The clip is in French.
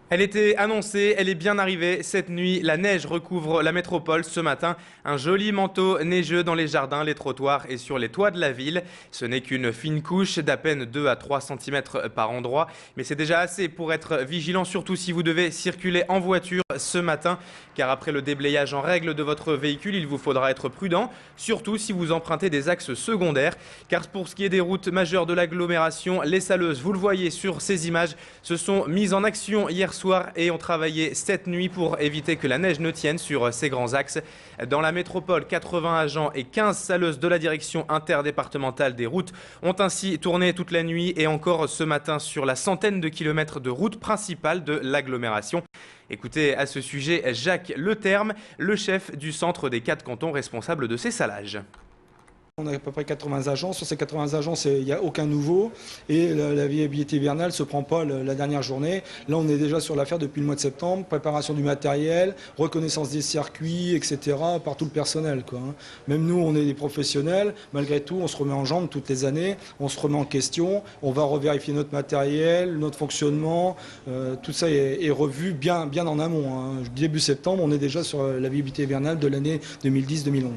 Elle était annoncée, elle est bien arrivée. Cette nuit, la neige recouvre la métropole. Ce matin, un joli manteau neigeux dans les jardins, les trottoirs et sur les toits de la ville. Ce n'est qu'une fine couche d'à peine 2 à 3 cm par endroit. Mais c'est déjà assez pour être vigilant, surtout si vous devez circuler en voiture ce matin. Car après le déblayage en règle de votre véhicule, il vous faudra être prudent. Surtout si vous empruntez des axes secondaires. Car pour ce qui est des routes majeures de l'agglomération, les saleuses, vous le voyez sur ces images, se sont mises en action hier soir et ont travaillé cette nuit pour éviter que la neige ne tienne sur ces grands axes. Dans la métropole, 80 agents et 15 saleuses de la direction interdépartementale des routes ont ainsi tourné toute la nuit et encore ce matin sur la centaine de kilomètres de routes principales de l'agglomération. Écoutez à ce sujet Jacques Leterme, le chef du centre des 4 cantons responsable de ces salages. On a à peu près 80 agents. Sur ces 80 agents, il n'y a aucun nouveau. Et la viabilité hivernale ne se prend pas la dernière journée. Là, on est déjà sur l'affaire depuis le mois de septembre. Préparation du matériel, reconnaissance des circuits, etc. par tout le personnel, quoi. Même nous, on est des professionnels. Malgré tout, on se remet en jambe toutes les années. On se remet en question. On va revérifier notre matériel, notre fonctionnement. Tout ça est revu bien en amont. Début septembre, on est déjà sur la viabilité hivernale de l'année 2010-2011.